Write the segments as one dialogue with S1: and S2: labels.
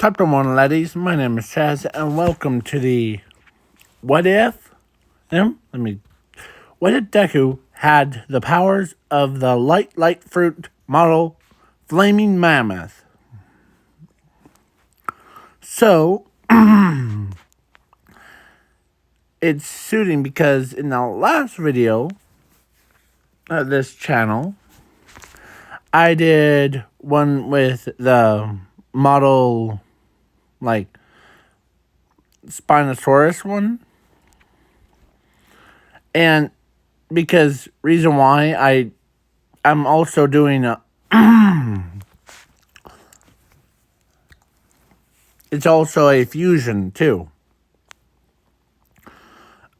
S1: Chapter 1, laddies. My name is Chaz, and welcome to the What If? What if Deku had the powers of the light fruit model Flaming Mammoth? So, it's suiting because in the last video of this channel, I did one with the model, like, Spinosaurus one. And because reason why I'm also doing a it's also a fusion too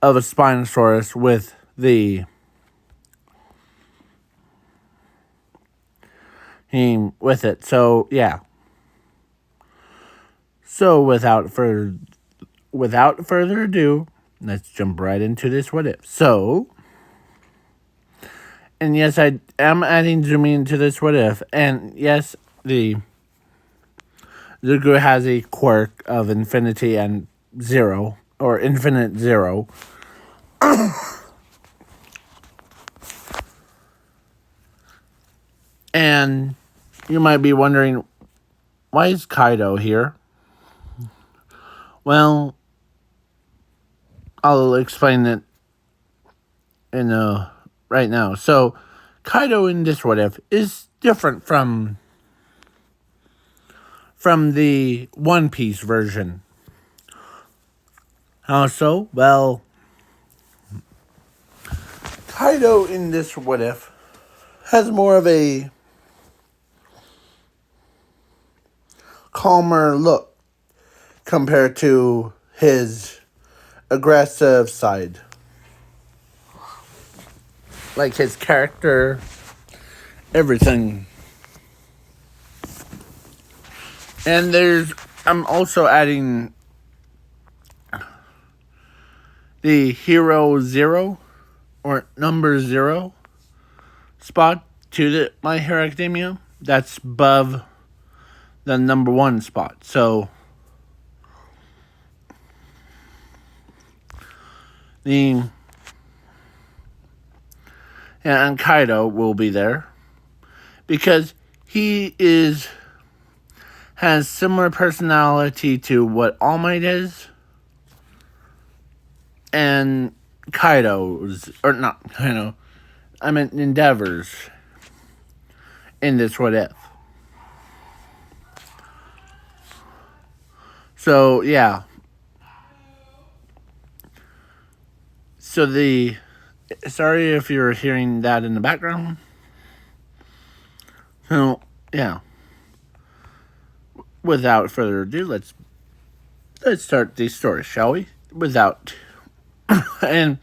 S1: of a Spinosaurus with the with it. So yeah. So without further ado, let's jump right into this what if. So, and yes, I am adding Zumi into this what if, and yes, the Deku has a quirk of infinity and zero, or infinite zero. And you might be wondering, why is Kaido here? Well, I'll explain it in right now. So, Kaido in this what if is different from the One Piece version. Also, well, Kaido in this what if has more of a calmer look compared to his aggressive side. Like his character, everything. And I'm also adding the Hero Zero, or Number Zero spot to the My Hero Academia. That's above the number 1 spot. So, and Kaido will be there because he has similar personality to what All Might is, and Kaido's, or not Kaido, I meant Endeavor's in this what if. So yeah. So sorry if you're hearing that in the background. So yeah. Without further ado, let's start the story, shall we? And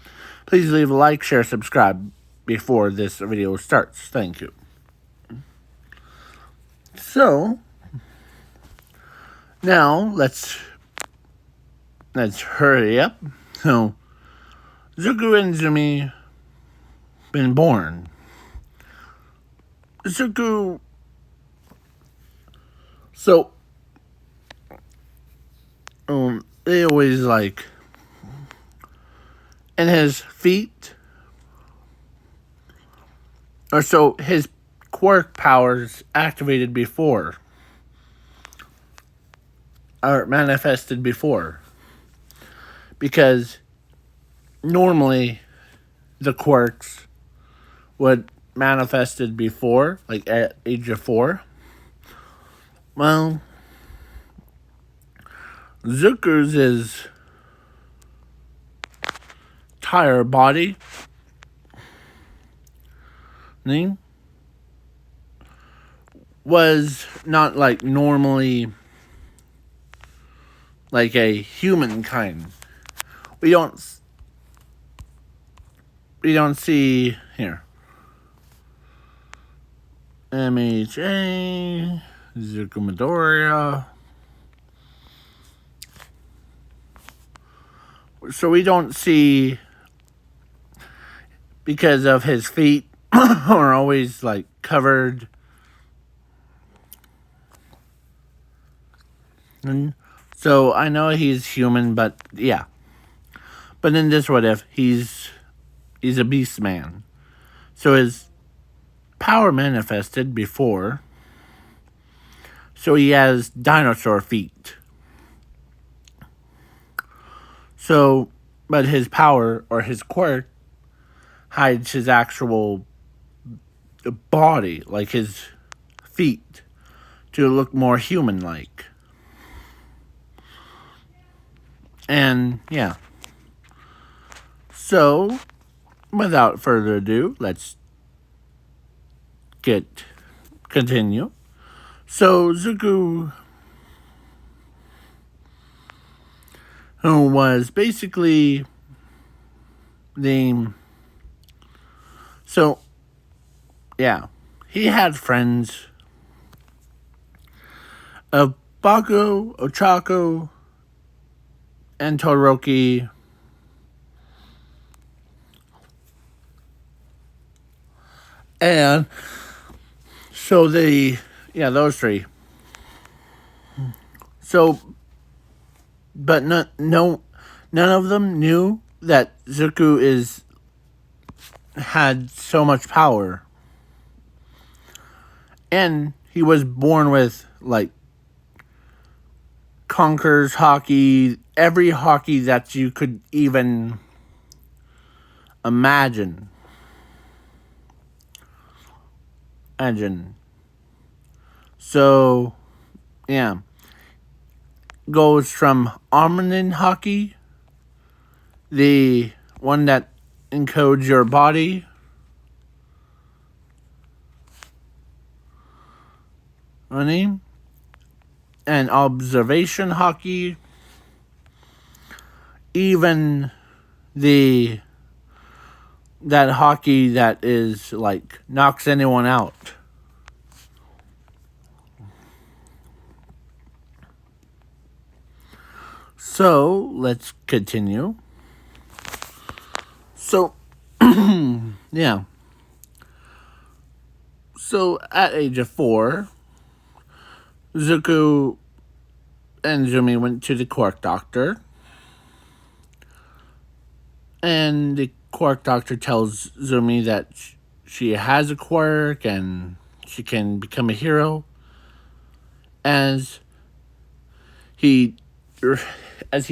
S1: please leave a like, share, subscribe before this video starts. Thank you. So now let's hurry up. So Zuko and Zumi been born. Zuko. So they always like, and his feet, or so his quirk powers activated before, or manifested before, because normally the quirks would manifested before, like at age of 4. Well, Zuko's is entire body was not like normally like a humankind. We don't see here. MHA Zuko Midoriya. So we don't see, because of his feet are always like covered And so I know he's human, but yeah. But in this what if, he's a beast man. So his power manifested before. So he has dinosaur feet. So, but his power or his quirk hides his actual body, like his feet, to look more human-like. And yeah. So, without further ado, let's continue. So Zuko, who was basically the so yeah, he had friends of Baku, Ochako, and Todoroki. And so those three. So, but none of them knew that Zuko had so much power. And he was born with, like, Conquerors hockey, every hockey that you could even imagine. So, yeah. Goes from Armament hockey, the one that encodes your body, running, and observation hockey, even that hockey that is like knocks anyone out. So let's continue. So yeah. So at age of 4, Zuko and Zumi went to the Quark Doctor. And the Quark Doctor tells Zumi that she has a quirk and she can become a hero. As he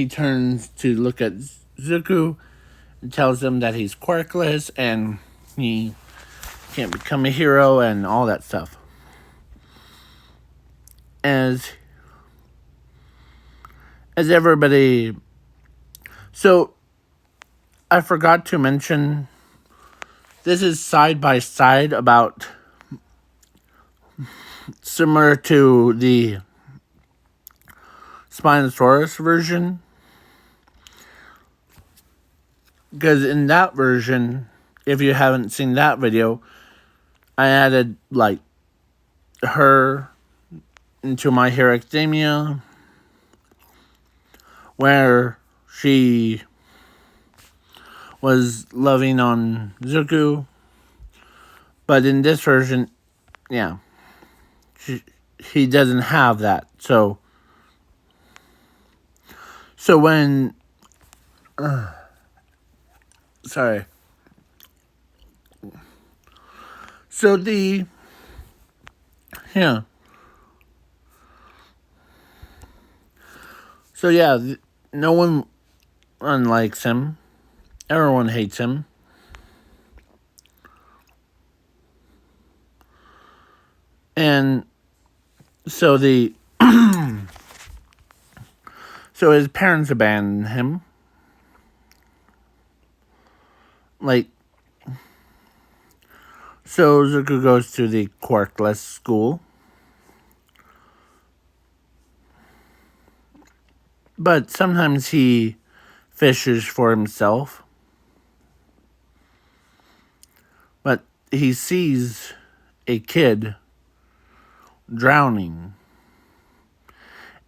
S1: turns to look at Zuko and tells him that he's quirkless and he can't become a hero and all that stuff. As everybody... So, I forgot to mention, this is side by side about similar to the Spinosaurus version. Because in that version, if you haven't seen that video, I added, like, her into My Hero Academia, where she was loving on Zuko. But in this version, yeah, he doesn't have that. So when... sorry. So yeah. So yeah, no one likes him. Everyone hates him. And so so his parents abandoned him. Like, so Zuko goes to the Quarkless school. But sometimes he fishes for himself. But he sees a kid drowning.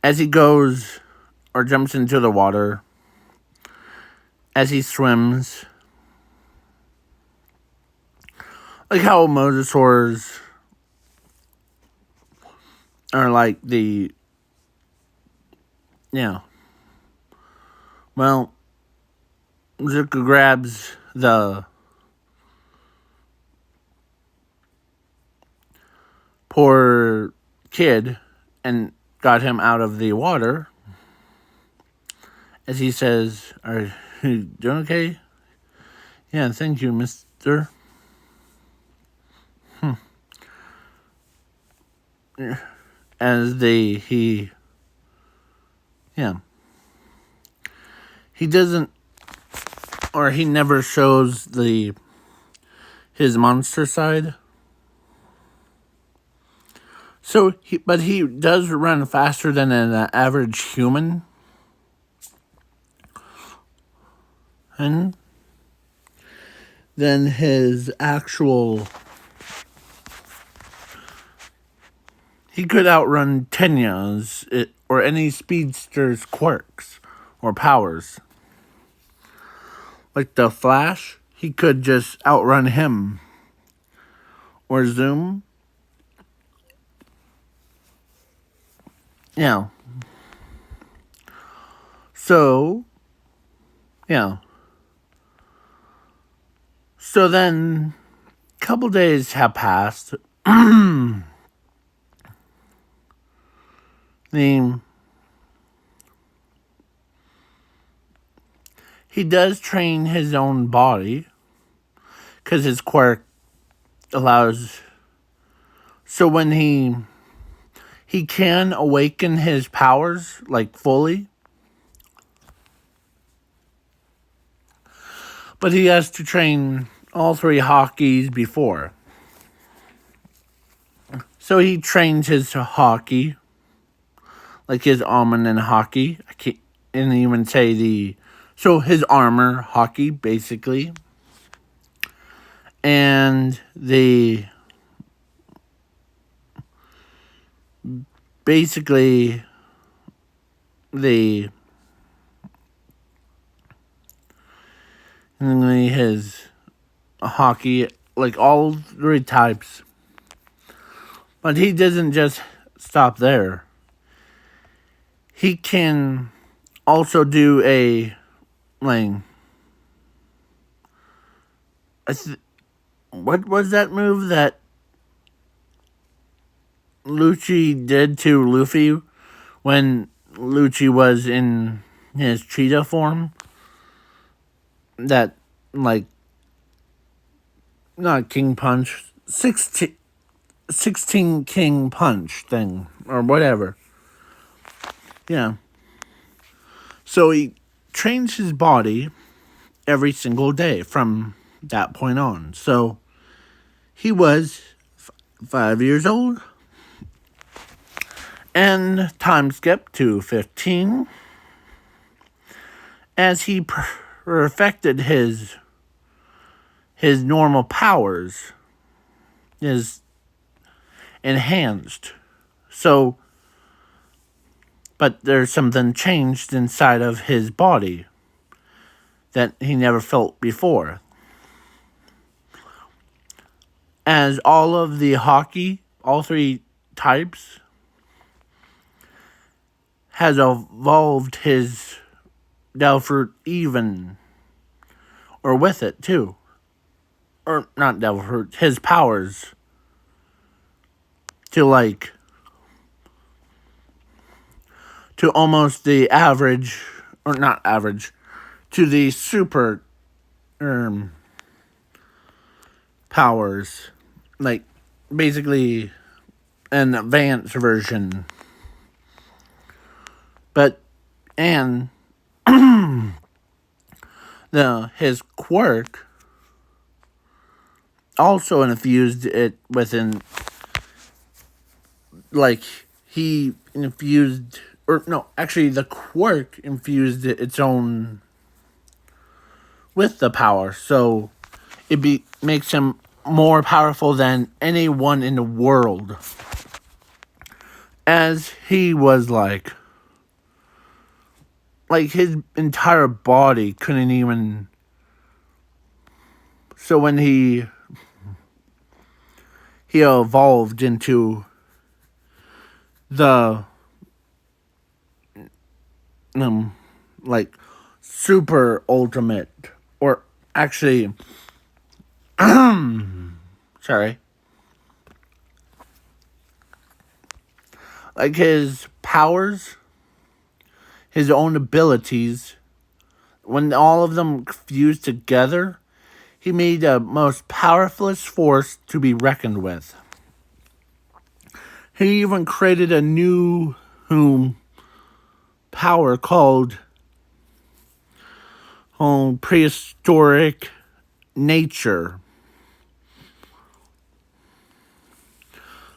S1: As he goes or jumps into the water, as he swims, like how mosasaurs are like the Yeah. Well, Zuko grabs the poor kid and got him out of the water. As he says, "Are you doing okay?" "Yeah, thank you, mister." As yeah. He doesn't, or he never shows his monster side. So, but he does run faster than an average human. And then his actual, he could outrun Tenya's or any speedster's quirks or powers. Like the Flash, he could just outrun him. Or Zoom. Yeah. So, yeah. So then, a couple days have passed. He does train his own body because his quirk allows. So when he can awaken his powers like fully, but he has to train all three hockeys before. So he trains his hockey, like his almond and hockey. I can't even say so his armor hockey basically, and basically his hockey, like all three types. But he doesn't just stop there. He can also do what was that move that Lucci did to Luffy when Lucci was in his cheetah form? That, like, not King Punch, 16 King Punch thing, or whatever. Yeah. So he trains his body every single day from that point on. So he was 5 years old. And time skip to 15. As he perfected his normal powers, is enhanced. So, but there's something changed inside of his body that he never felt before. As all of the hockey, all three types, has evolved his Delfruit even, or with it too. Or not Delfruit, his powers to almost the average, or not average, to the super powers, like basically an advanced version. But and his quirk also infused it within, like he infused, or no, actually the quirk infused its own with the power, so makes him more powerful than anyone in the world. As he was like his entire body couldn't even. So when he evolved into the like super ultimate, or actually, sorry, like his powers, his own abilities, when all of them fused together, he made the most powerfulest force to be reckoned with. He even created a new power called prehistoric nature.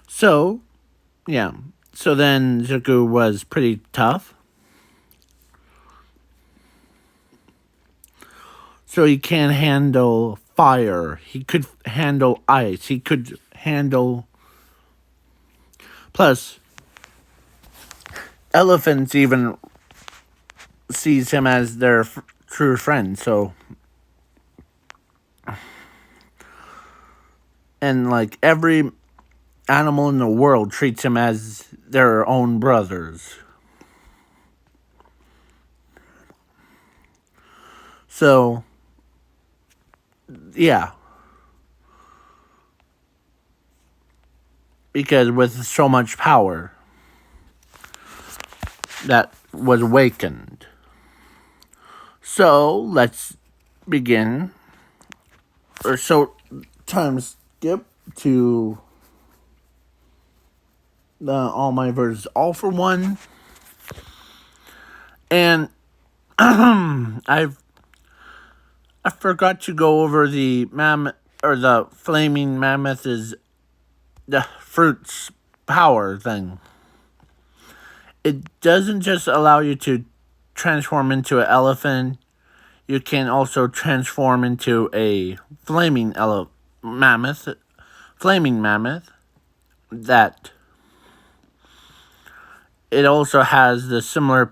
S1: So, yeah. So then Zuko was pretty tough. So he can handle fire. He could handle ice. He could handle. Plus, elephants even sees him as their true friend. So, and like every animal in the world treats him as their own brothers. So, yeah. Because with so much power that was awakened. So, let's begin. Or so, time skip to the All My Verse All for One. And I forgot to go over the mammoth, or the flaming mammoth is the fruit's power thing. It doesn't just allow you to transform into an elephant. You can also transform into a mammoth, flaming mammoth. That it also has the similar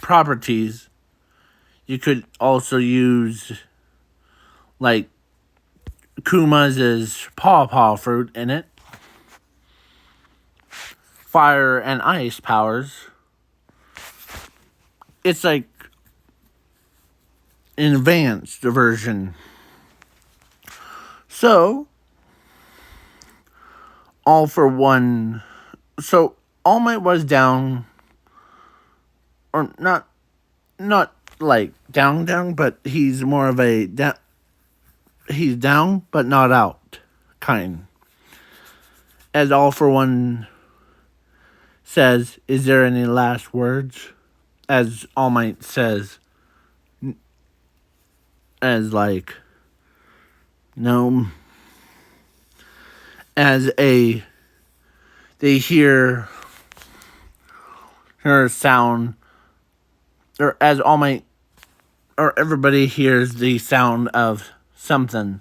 S1: properties. You could also use like Kuma's pawpaw fruit in it. Fire and ice powers. It's like an advanced version. So, all for one. So, All Might was down, or not like down, but he's more of a he's down, but not out kind. As All for One says, is there any last words? As All Might says, as like, no. As they hear her sound, or as All Might, or everybody hears the sound of something.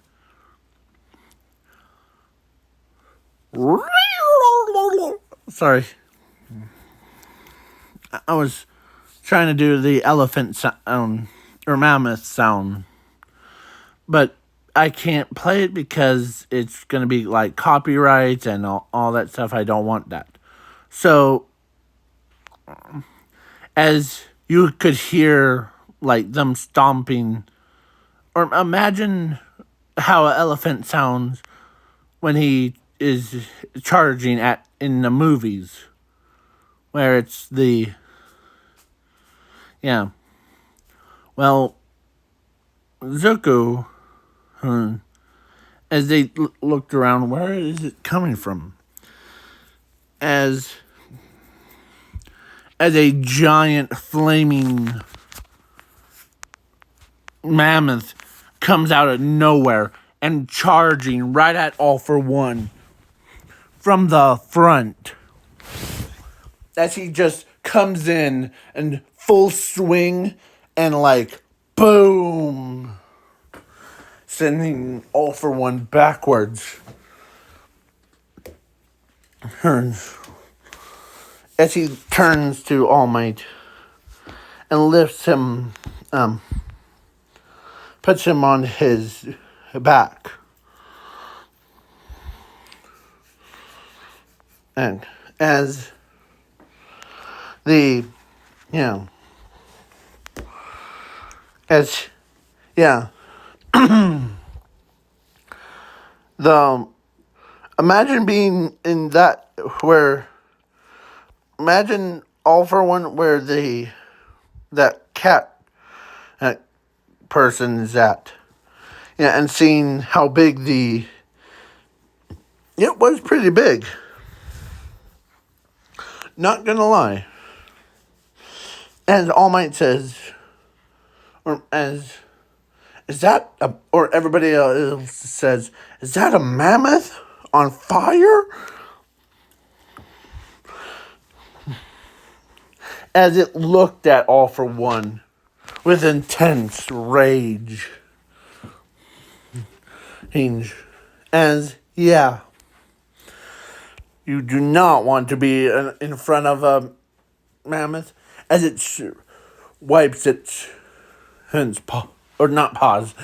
S1: Sorry. I was trying to do the elephant sound, or mammoth sound, but I can't play it because it's going to be like copyrights and all that stuff. I don't want that. So, as you could hear like them stomping, or imagine how an elephant sounds when he is charging in the movies, where it's the, yeah. Well, Zuko, as they looked around, where is it coming from? As a giant flaming mammoth comes out of nowhere and charging right at All for One from the front. As he just comes in and full swing and like boom, sending All for One backwards. As he turns to All Might and lifts him, puts him on his back. And as the, As, yeah. The, imagine being in that, where, imagine All for One, where that cat, that person is at. Yeah, and seeing how big it was pretty big. Not gonna lie. As All Might says, or as, is that or everybody else says, is that a mammoth on fire? As it looked at All for One with intense rage. As, yeah, you do not want to be in front of a mammoth, as it wipes its paw, or not paws,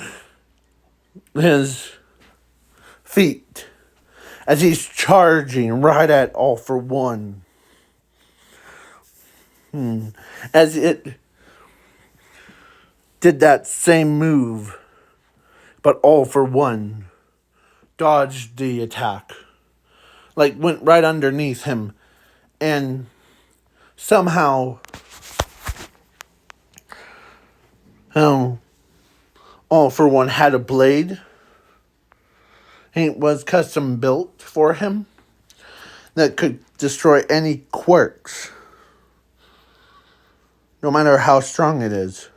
S1: his feet, as he's charging right at All for One. As it did that same move, but All for One dodged the attack. Like, went right underneath him, and somehow, All for One had a blade. It was custom built for him that could destroy any quirks, no matter how strong it is.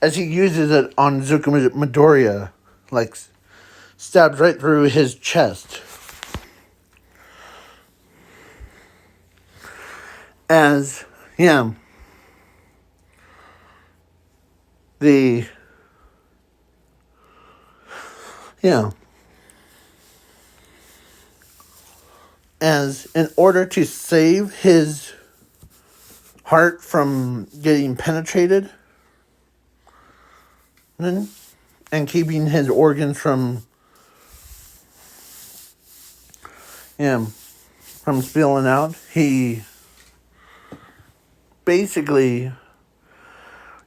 S1: As he uses it on Zuko Midoriya, like, stabs right through his chest. As, yeah, as in order to save his heart from getting penetrated, and keeping his organs from spilling out, he basically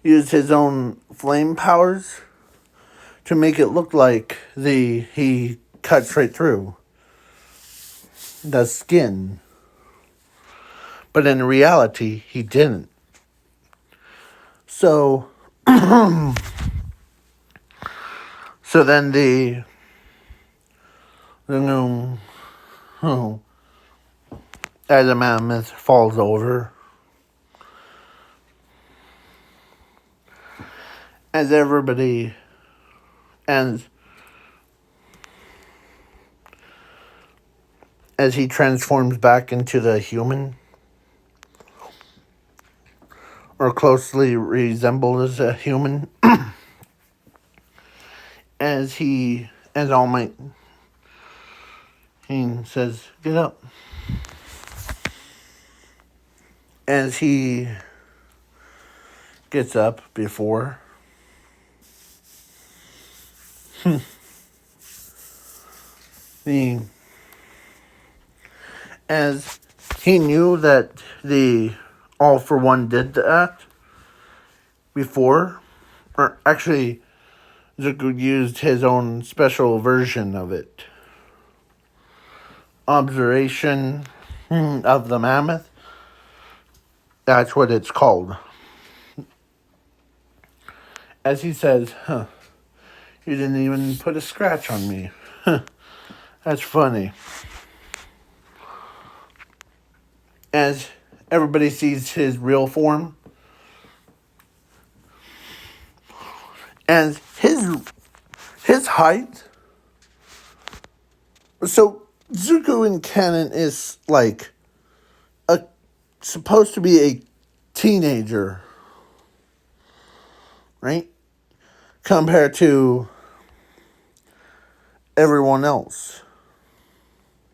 S1: used his own flame powers to make it look like he cut straight through the skin. But in reality, he didn't. So, so then as a mammoth falls over, as everybody, and as he transforms back into the human, or closely resembles a human, as All Might, he says, "Get up." As he gets up before, as he knew that the All for One did that before, or actually, Zuko used his own special version of it. Observation of the mammoth. That's what it's called. As he says, you didn't even put a scratch on me. That's funny. As everybody sees his real form, and his height. So Zuko in canon is like supposed to be a teenager, right? Compared to everyone else,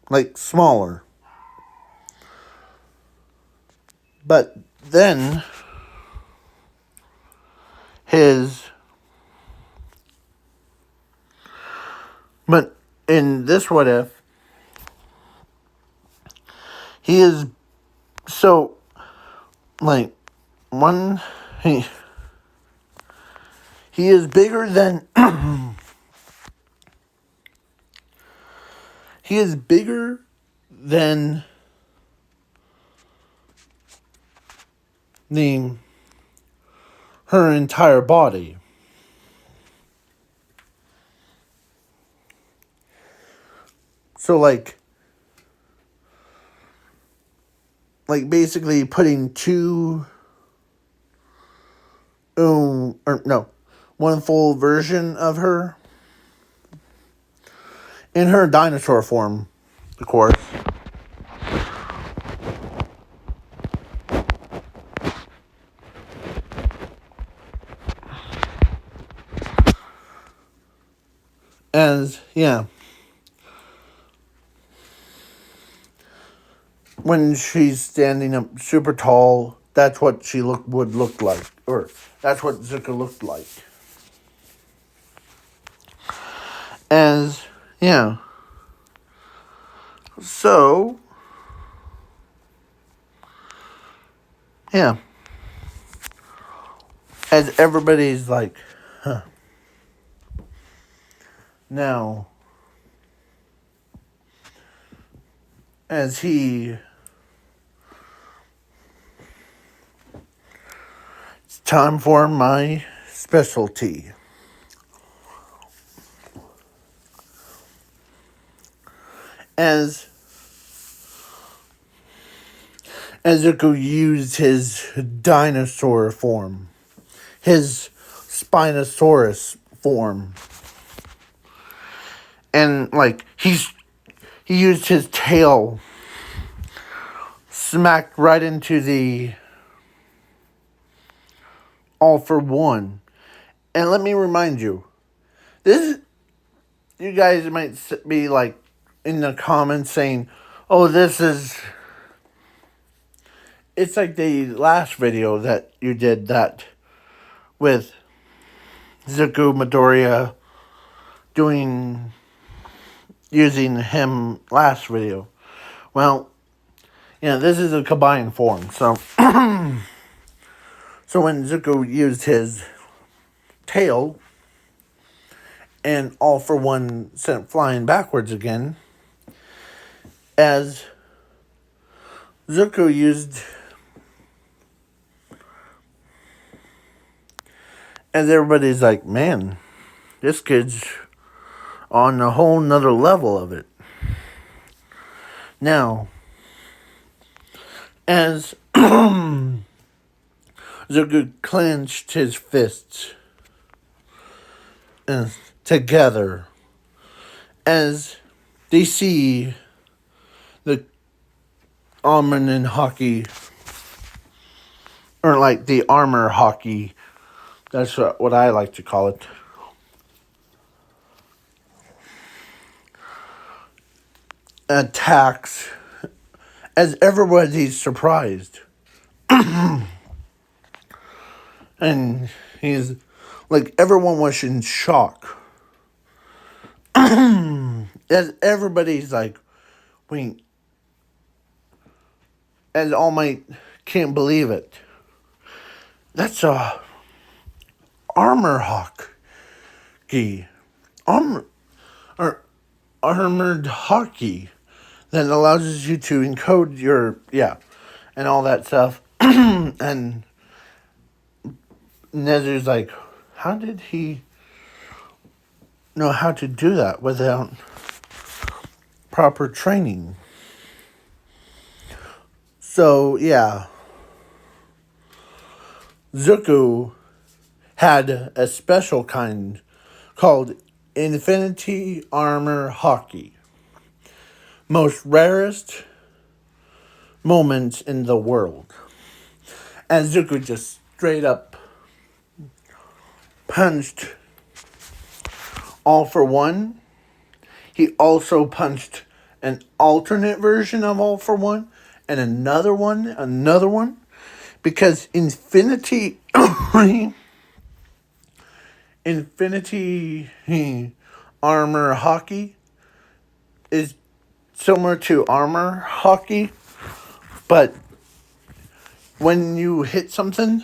S1: like smaller. But then but in this What If, he is so, like, He is bigger than he is bigger than her entire body. So basically putting one full version of her in her dinosaur form, of course. As, yeah. When she's standing up super tall, that's what she would look like. Or, that's what Zuko looked like. As, yeah. So, yeah. As everybody's like, huh. Now, as it's time for my specialty. As Zuko used his dinosaur form, his Spinosaurus form, and he used his tail, smacked right into the All for One. And let me remind you, you guys might be in the comments saying, "Oh, it's like the last video that you did that with Zuko Midoriya using him last video." Well, this is a combined form. So, so when Zuko used his tail and All for One sent flying backwards again, as Zuko used, as everybody's like, man, this kid's on a whole nother level of it. Now, as Zuko clenched his fists together, as they see the almond and hockey, or the armor hockey, that's what I like to call it, attacks, as everybody's surprised. And he's everyone was in shock. As everybody's wait, as All Might can't believe it. That's a armor hockey. Armored hockey that allows you to encode your, and all that stuff. And Nezer's like, how did he know how to do that without proper training? So, Zuko had a special kind called Infinity Armor Hockey. Most rarest moments in the world. And Zuko just straight up punched All for One. He also punched an alternate version of All for One, and another one, because Infinity Armor Hockey is similar to armor hockey, but when you hit something,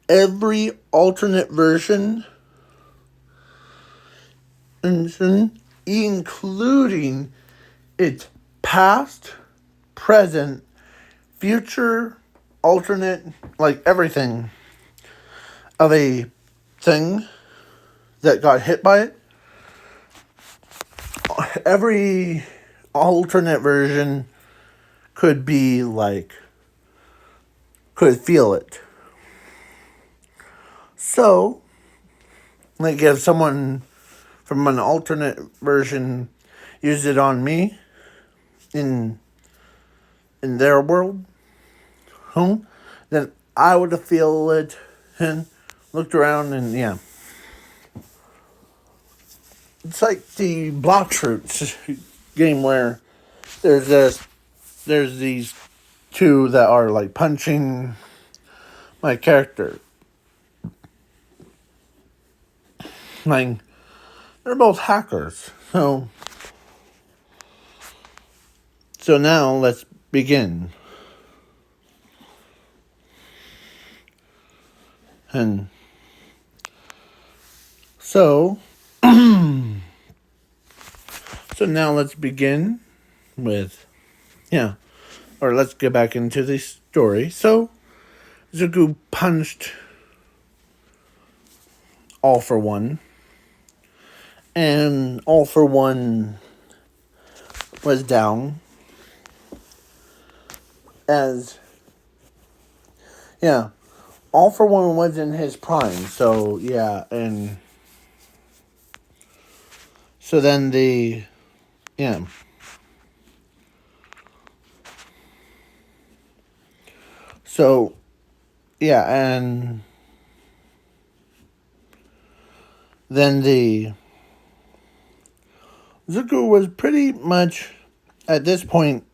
S1: every alternate version, including its past, present, future, alternate, like everything of a thing that got hit by it. Every alternate version could be like, could feel it. So, like if someone from an alternate version used it on me in their world, then I would have feel it and looked around and yeah. It's like the block fruits game where there's these two that are like punching my character. Like they're both hackers. So now let's begin. And so now let's begin with or let's get back into the story. So Zuko punched All for One, and All for One was down as All for One was in his prime. So and so then so and then Zuko was pretty much at this point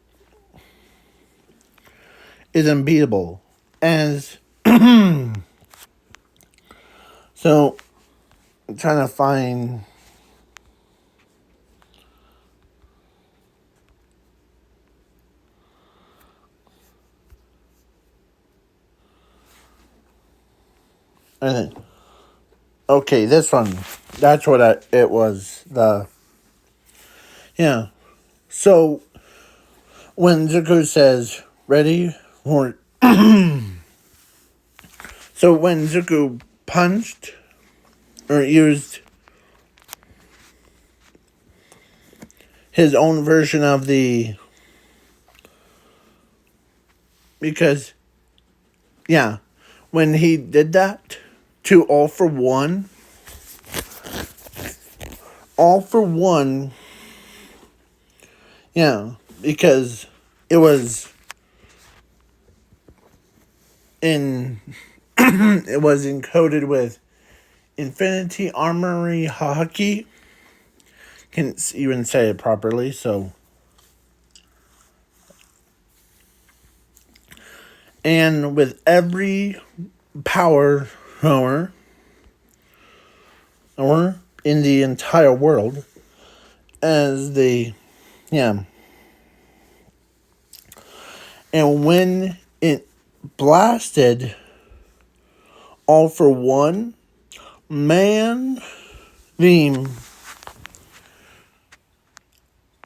S1: is unbeatable as so I'm trying to find okay, this one. That's what it was. So when Zuko says ready or so when Zuko punched or used his own version of because when he did that to All for One, because it was it was encoded with Infinity Armory Hockey. Can't even say it properly, so. And with every power hour in the entire world, as and when it blasted All for One,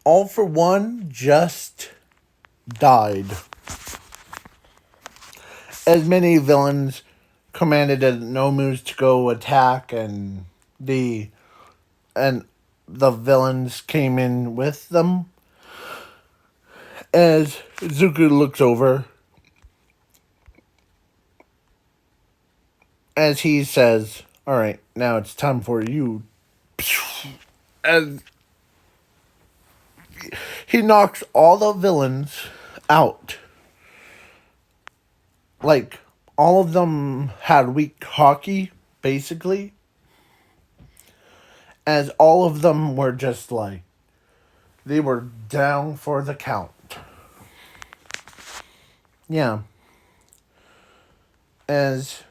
S1: All for One just died. As many villains commanded the Nomus to go attack, and the villains came in with them. As Zuko looks over, as he says, "All right, now it's time for you." As he knocks all the villains out. Like, all of them had weak hockey, basically. As all of them were just like, they were down for the count. Yeah. As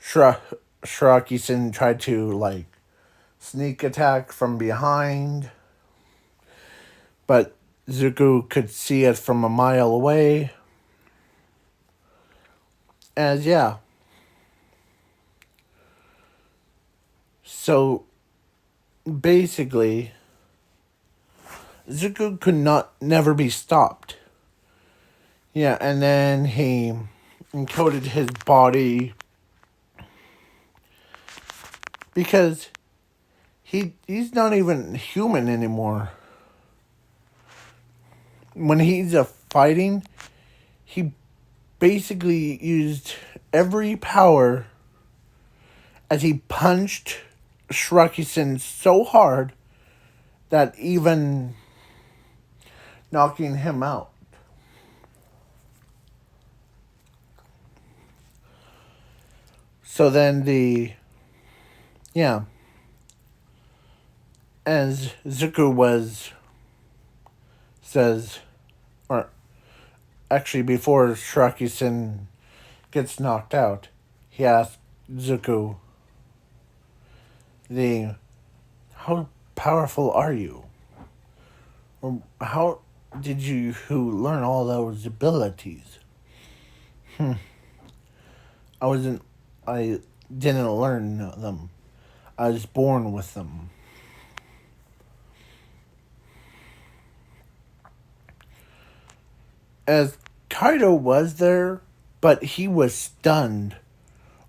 S1: Shiraki-san tried to, like, sneak attack from behind. But Zuko could see it from a mile away. As, So basically, Zuko could never be stopped. Yeah, and then he encoded his body because he's not even human anymore. When he's fighting, he basically used every power as he punched Shrukisin so hard that even knocking him out. So then as Zuko says, or actually before Shrukisin gets knocked out, he asks Zuko, how powerful are you? Or how did you learn all those abilities? I didn't learn them. I was born with them. As Kaido was there, but he was stunned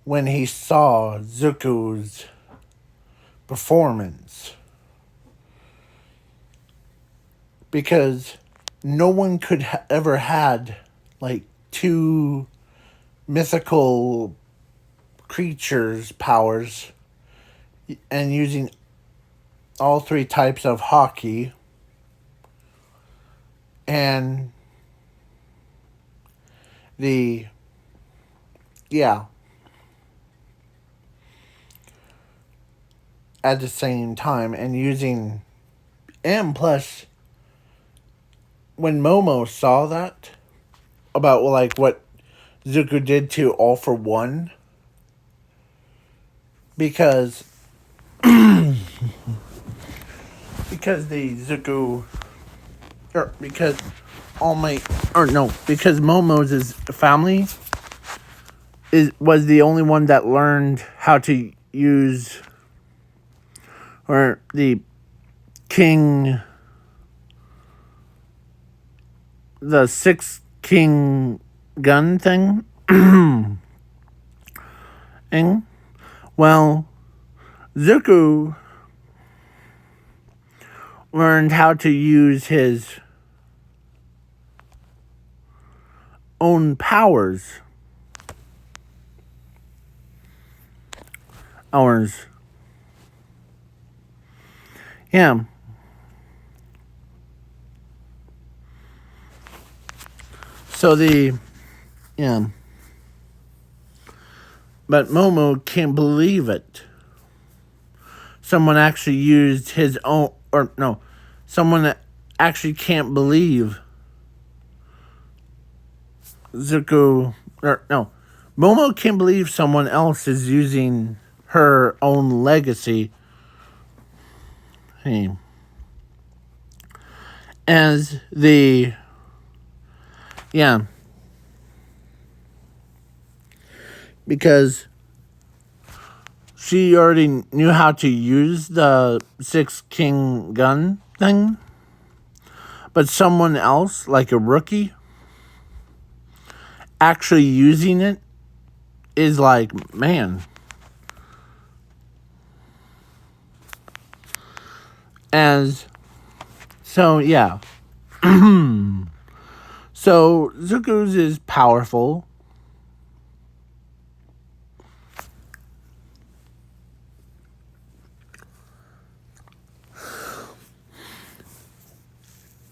S1: when he saw Zuko's performance. Because no one could ever had like two mythical creatures' powers and using all three types of hockey and at the same time and plus when Momo saw that about like what Zuko did to All for One, because because because Momo's family was the only one that learned how to use, or the six king gun thing. Well, Zuko learned how to use his own powers. Yeah. So but Momo can't believe it. Someone actually used his own, someone that actually can't believe Zuko, Momo can't believe someone else is using her own legacy as because she already knew how to use the six king gun thing, but someone else, like a rookie, actually using it is like, man. So Zuko's is powerful.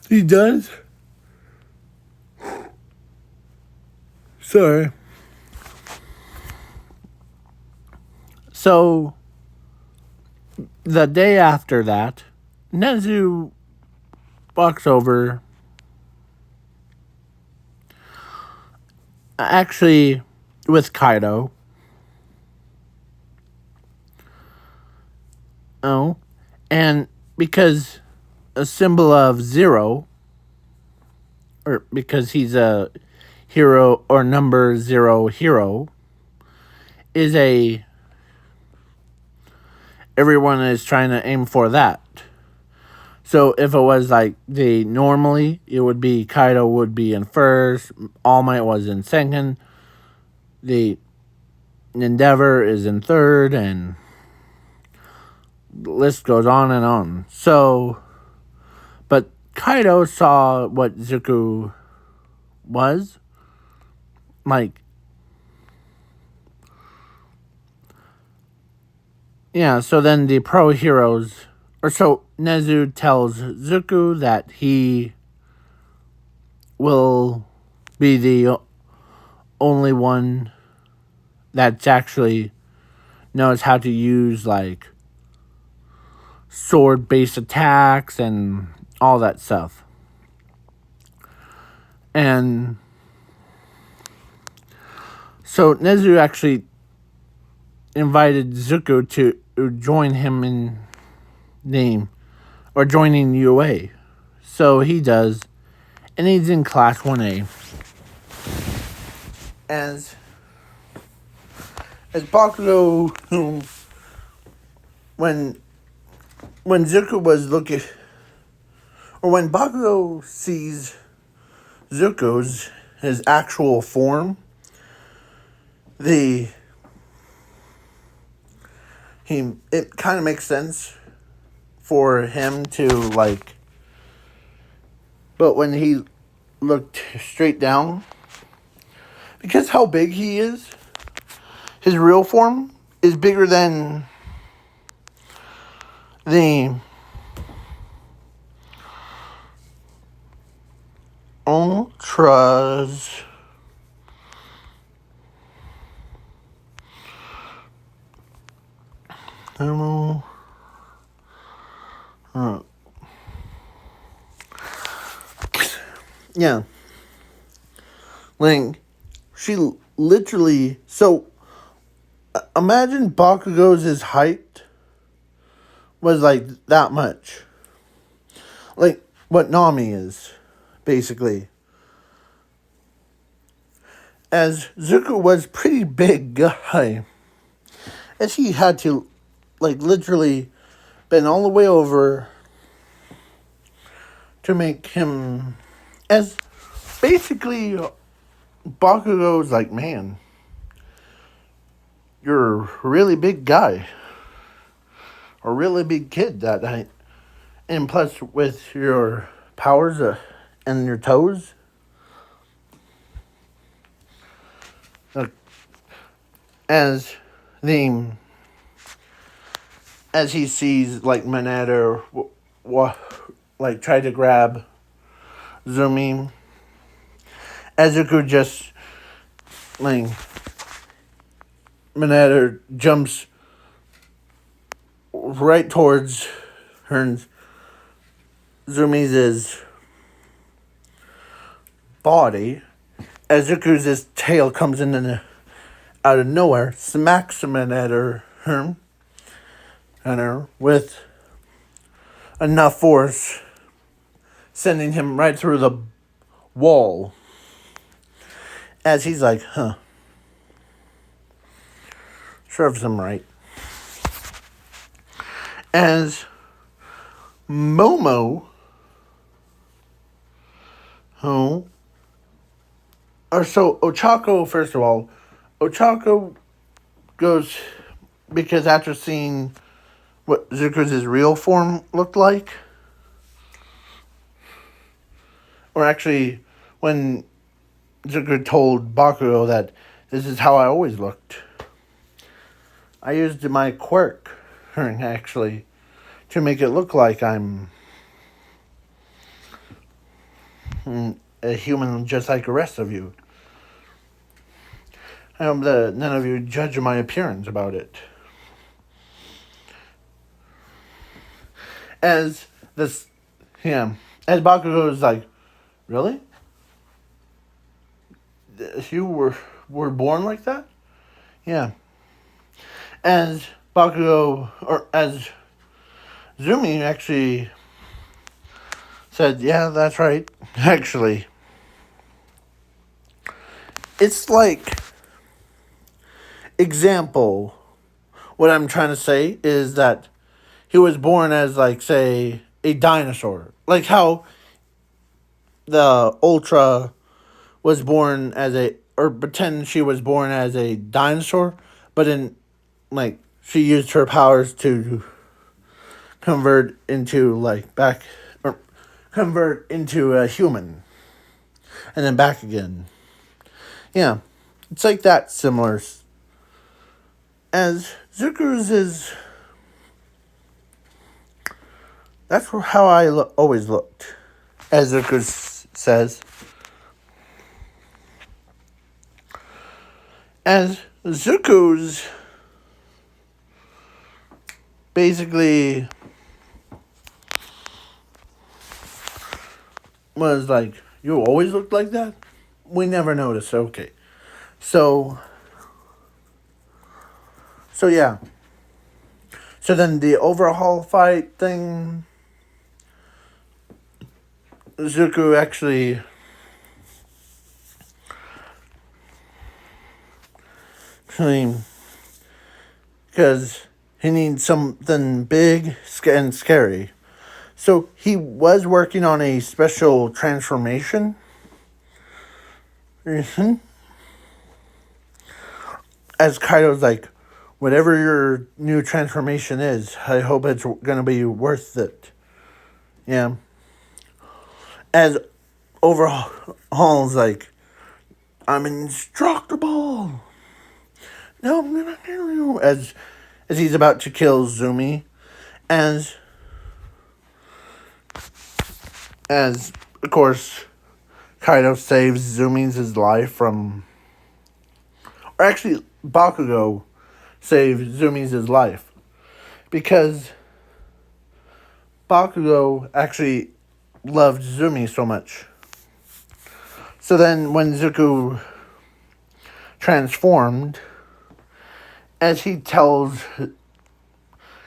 S1: He does. Sorry. So, the day after that, Nezu walks over. Actually, with Kaido. Oh. And because a symbol of 0, or because he's a hero or number 0 hero, is everyone is trying to aim for that. So if it was like normally, it would be Kaido would be in first, All Might was in second, the Endeavor is in third, and the list goes on and on. So, but Kaido saw what Zuko was like. Yeah, so then the pro heroes, or so Nezu tells Zuko that he will be the only one that's actually knows how to use like sword-based attacks and all that stuff. And so Nezu actually invited Zuko to join him in name or joining UA. So he does, and he's in class 1A. As Bakugo, whom when Zuko was looking, or when Bakugo sees Zuko's his actual form, it kind of makes sense for him to like. But when he looked straight down, because how big he is, his real form is bigger than the Ultras. Yeah. Like, she literally... So, imagine Bakugo's height was like that much. Like, what Nami is, basically. As Zuko was pretty big guy. As he had to, like, literally bend all the way over to make him... As basically, Bakugo's like, man, you're a really big guy. A really big kid that night. And plus, with your powers and your toes. As he sees, like, Mineta, like, try to grab Zumi, Ezuku just, like, Mineta jumps right towards her Zumi's body. Ezuku's tail comes in out of nowhere, smacks Mineta her with enough force, sending him right through the wall. As he's like, serves him right. As Momo, so Ochako, first of all, Ochako goes, because after seeing what Zuko's real form looked like, or actually, when Zuko told Bakugo that this is how I always looked, I used my quirk, actually, to make it look like I'm a human just like the rest of you. I hope that none of you judge my appearance about it. As Bakugo is like, really? You were born like that? Yeah. As Bakugo, or as Zumi actually said, yeah, that's right. Actually, it's like, example, what I'm trying to say is that he was born as, like, say, a dinosaur. Like how the Ultra was born as a, or pretend she was born as a dinosaur, but in, like, she used her powers to convert into, like, back, or convert into a human, and then back again. Yeah, it's like that, similar. As Zuku's is, that's how I always looked. As Zuku says, as Zuku's basically was like, you always looked like that? We never noticed. Okay. So yeah. So then the overhaul fight thing, Zuko actually because he needs something big and scary. So he was working on a special transformation. As Kaido's like, whatever your new transformation is, I hope it's going to be worth it. Yeah. As Overhaul's like, I'm indestructible. No, I'm going to kill you. As he's about to kill Zumi. As of course, Kaido saves Zumi's life from... Or actually, Bakugo saves Zumi's life. Because Bakugo actually loved Zumi so much. So then when Zuko transformed, as he tells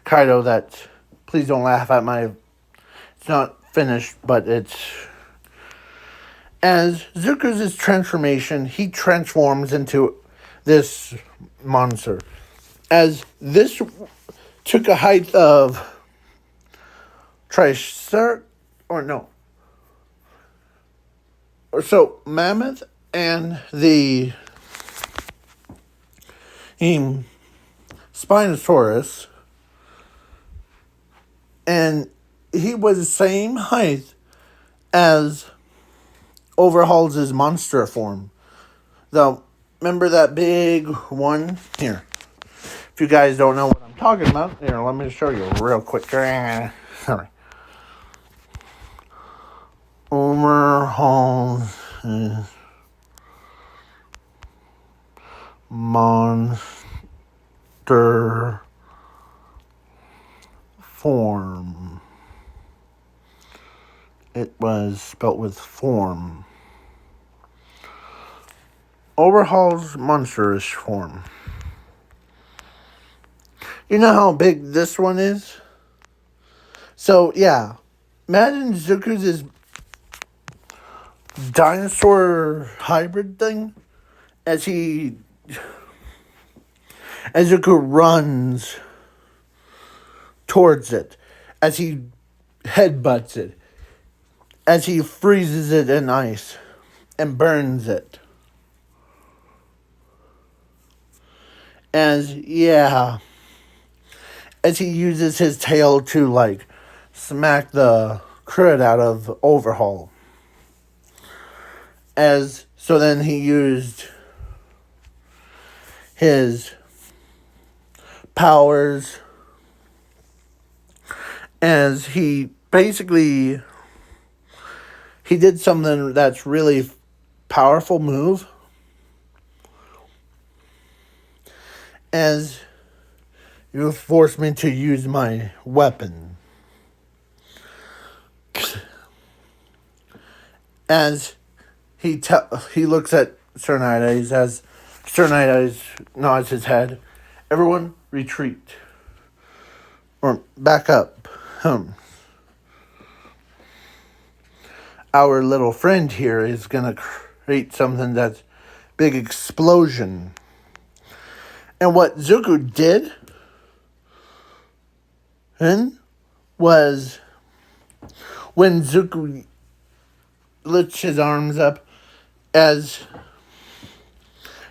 S1: Kaido that, please don't laugh at my... It's not finished, but it's... As Zuko's transformation, he transforms into this monster. As this took a height of... So, Mammoth and the Spinosaurus, and he was the same height as Overhaul's monster form. Remember that big one? Here. If you guys don't know what I'm talking about, here, let me show you real quick. Sorry. Overhaul's monster form. It was spelt with form. Overhaul's monsterish form. You know how big this one is? So, yeah. Imagine Zuko's dinosaur hybrid thing as Zuko runs towards it, as he headbutts it, as he freezes it in ice and burns it. As he uses his tail to, like, smack the crud out of Overhaul. So then he used his powers as he basically... He did something that's really powerful move. As you forced me to use my weapon. As he looks at Sir Night Eyes, as Sir Night Eyes nods his head. Everyone retreat. Or back up. Our little friend here is going to create something that's big explosion. And what Zuko did Then was when Zuko lifts his arms up as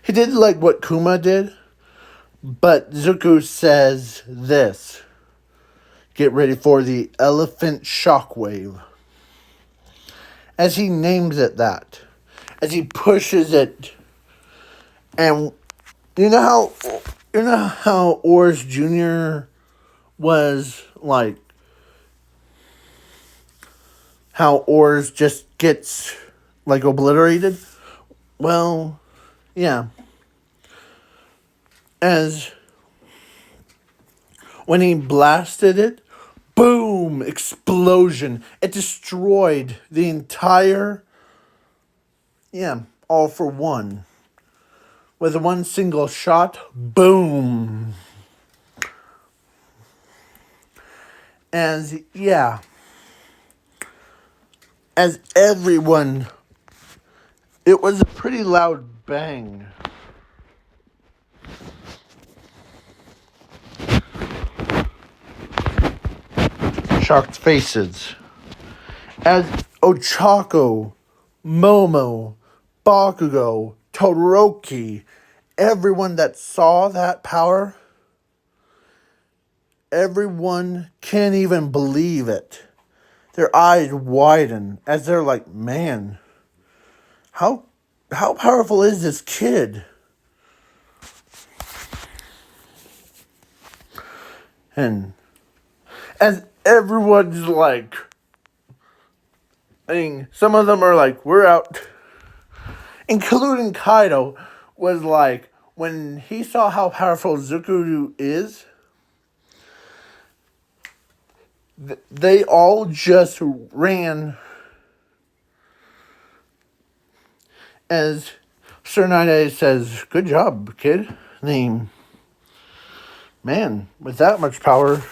S1: he did like what Kuma did, but Zuko says this. Get ready for the elephant shockwave. As he names it that. As he pushes it. And you know how Oars Jr. was like, how Oars just gets like obliterated? Well, yeah. As when he blasted it, boom, explosion. It destroyed the entire, all for one. With one single shot, boom. As everyone, it was a pretty loud bang. Shocked faces. As Ochako, Momo, Bakugo, Todoroki, everyone that saw that power, everyone can't even believe it. Their eyes widen as they're like, man, how powerful is this kid? And as everyone's like, I mean, some of them are like, we're out. Including Kaido was like, when he saw how powerful Zuko is, they all just ran. As Sir Nine says, good job, kid. Man, with that much power,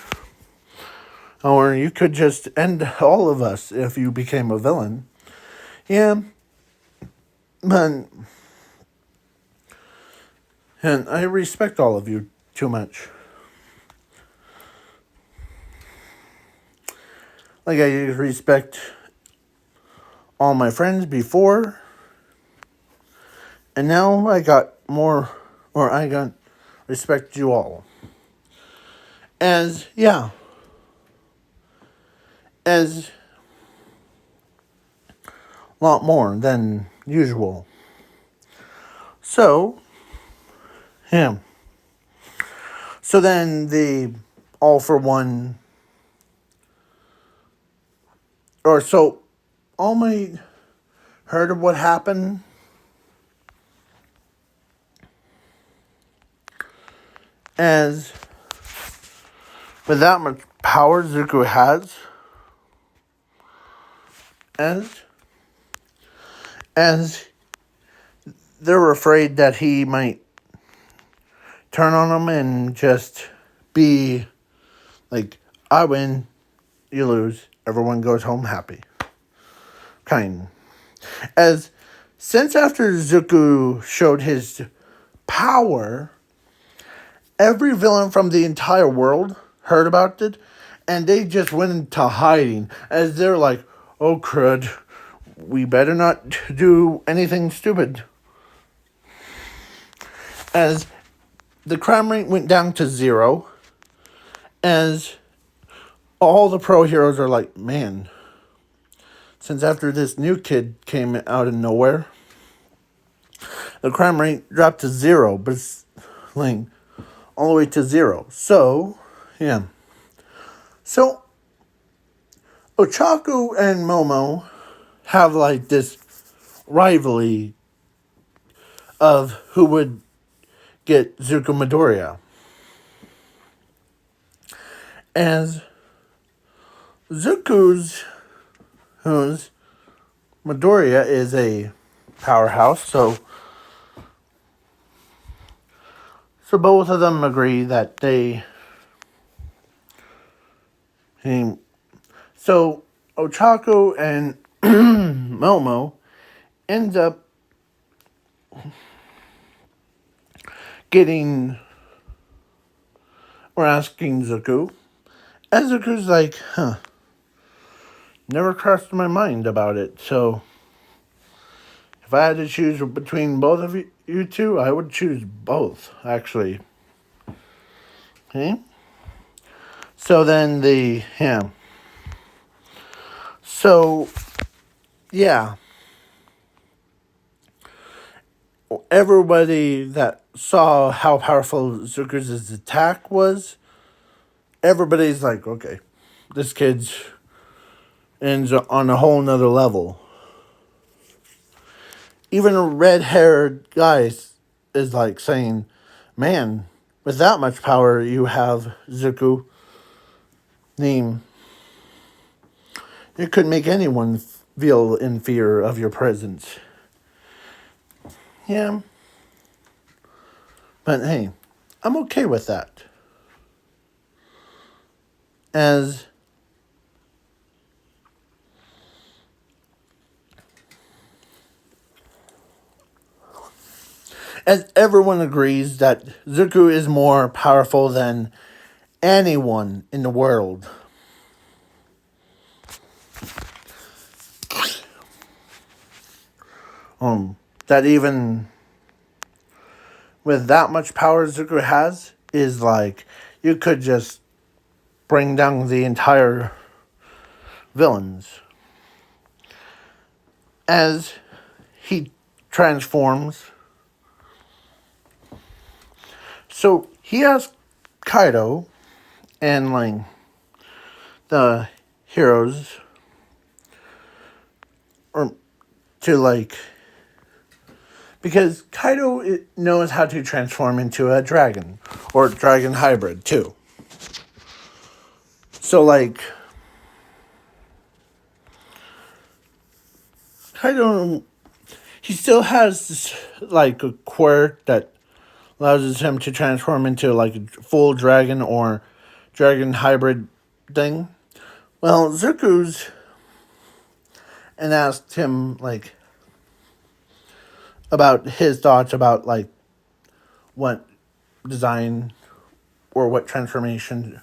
S1: or you could just end all of us if you became a villain. Yeah, but and I respect all of you too much. Like I respect all my friends before, and now I got respect you all. As a lot more than usual. So, So then the all for one, or so All Might heard of what happened. As with that much power Zuko has, as they're afraid that he might turn on them and just be like, I win, you lose, everyone goes home happy. Kind. As since after Zuko showed his power, every villain from the entire world heard about it, and they just went into hiding, as they're like, oh crud, we better not do anything stupid. As the crime rate went down to 0, as all the pro heroes are like, man, since after this new kid came out of nowhere, the crime rate dropped to 0, but it's like all the way to 0. So, So, Ochako and Momo have like this rivalry of who would get Zuko Midoriya. As whose Midoriya is a powerhouse, so both of them agree that so Ochako and Momo ends up asking Zuko, Ezuku's like, never crossed my mind about it. So if I had to choose between both of you two, I would choose both, actually. Okay? So then So, yeah. Everybody that saw how powerful Zuku's attack was, everybody's like, okay, this kid's ends on a whole nother level. Even a red-haired guy is like saying, man, with that much power you have, Zuko, it could make anyone feel in fear of your presence. Yeah. But hey, I'm okay with that. As everyone agrees that Zuko is more powerful than anyone in the world. That even with that much power Zuko has, is like, you could just bring down the entire villains. As he transforms. So he asked Kaido and like the heroes or to like, because Kaido knows how to transform into a dragon or dragon hybrid too. So like Kaido, he still has this like a quirk that allows him to transform into like a full dragon or dragon hybrid thing. Well, Zuko's and asked him like about his thoughts about like what design or what transformation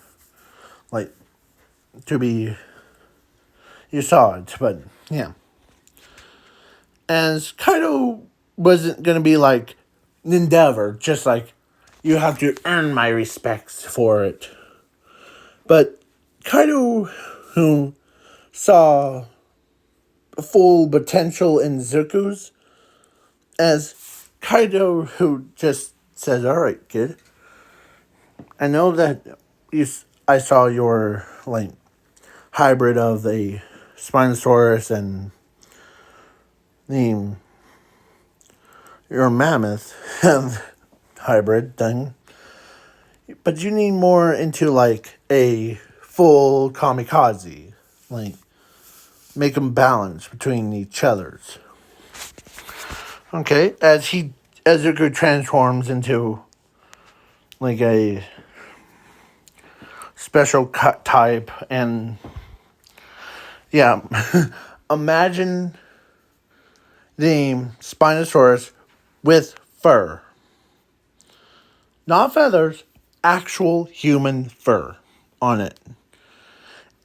S1: like to be you saw it, but yeah. As Kaido wasn't gonna be like Endeavor, just like you have to earn my respects for it. But Kaido, who saw full potential in Zuko's, as Kaido, who just says, "All right, kid, I know that I saw your like hybrid of a Spinosaurus and the your Mammoth hybrid thing, but you need more into like a full kamikaze, like make them balance between each other's." Okay, as Zuko transforms into like a special cut type, and yeah, imagine the Spinosaurus with fur, not feathers, actual human fur on it,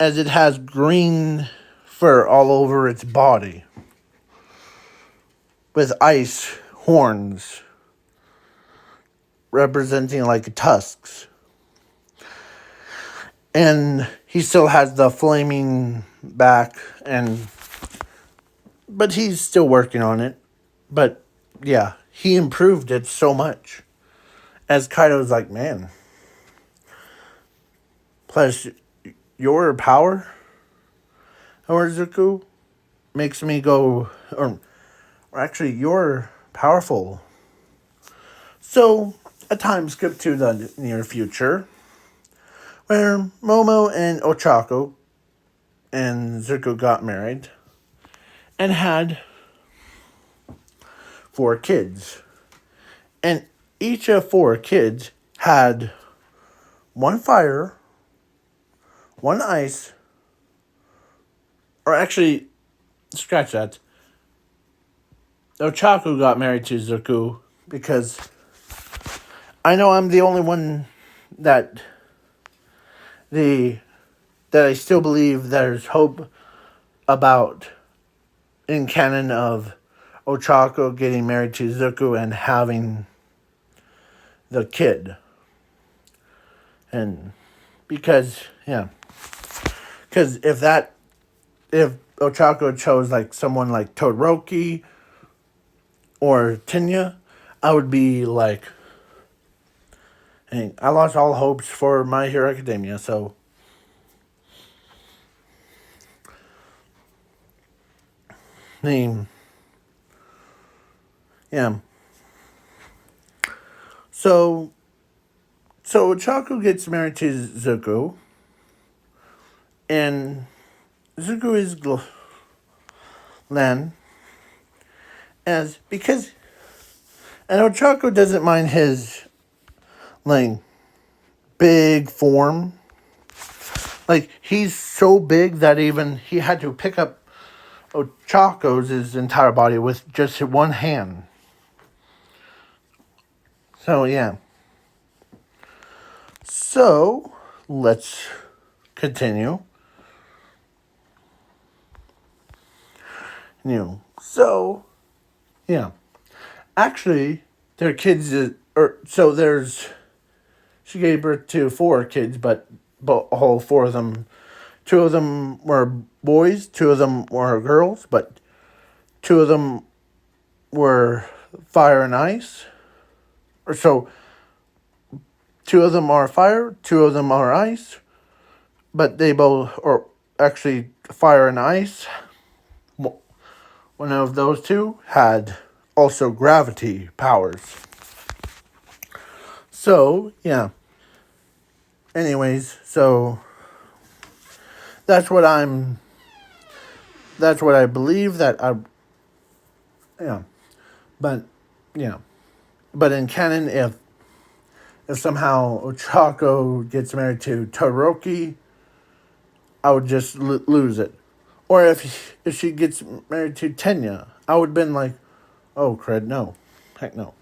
S1: as it has green fur all over its body with ice horns representing like tusks. And he still has the flaming back, but he's still working on it. But yeah, he improved it so much. As Kaido's like, man, plus your power, Zuko, makes me go, or actually, you're powerful. So, a time skip to the near future, where Momo and Ochako and Zuko got married and had 4 kids. And each of 4 kids had 1 fire, 1 ice, or actually, scratch that. Ochako got married to Zuko because I know I'm the only one that the that I still believe there's hope about in canon of Ochako getting married to Zuko and having the kid. And because if Ochako chose like someone like Todoroki or Tenya, I would be like, hey, I lost all hopes for My Hero Academia, so yeah. So Ochako gets married to Zuko, and Zuko is Glenn, because Ochako doesn't mind his like big form. Like, he's so big that even he had to pick up Ochako's entire body with just one hand. So, yeah. So, let's continue. So, yeah. Actually, their kids, she gave birth to 4 kids, but all 4 of them, 2 of them were boys, 2 of them were girls, but 2 of them were fire and ice. So 2 of them are fire, 2 of them are ice, but they both are actually fire and ice. One of those 2 had also gravity powers. So, yeah. Anyways, so that's what I believe that But in canon, if somehow Ochako gets married to Todoroki, I would just lose it. Or if she gets married to Tenya, I would have been like, oh, crud, no. Heck no.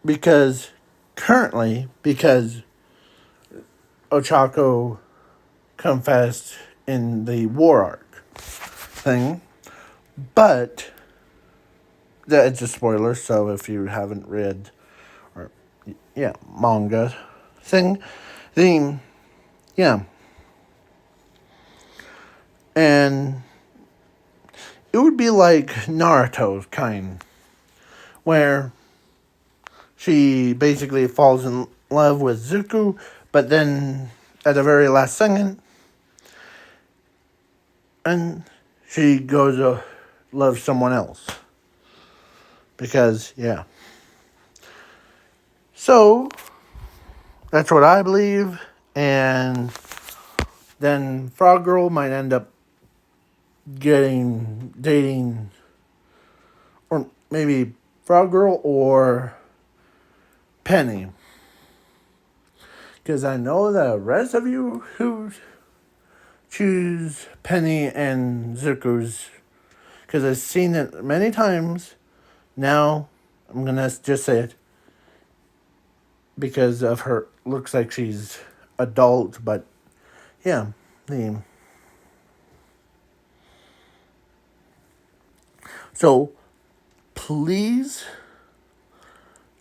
S1: Because Ochako confessed in the war arc thing, but it's a spoiler, so if you haven't read manga thing, and it would be like Naruto's kind, where she basically falls in love with Zuko, but then at the very last second, and she goes to love someone else. Because, So, that's what I believe, and then Frog Girl might end up dating, or maybe Frog Girl or Penny. Because I know the rest of you who choose Penny and Zuko's, because I've seen it many times. Now, I'm going to just say it. Because of her, looks like she's adult, but so please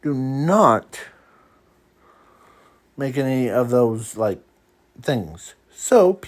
S1: do not make any of those like things. So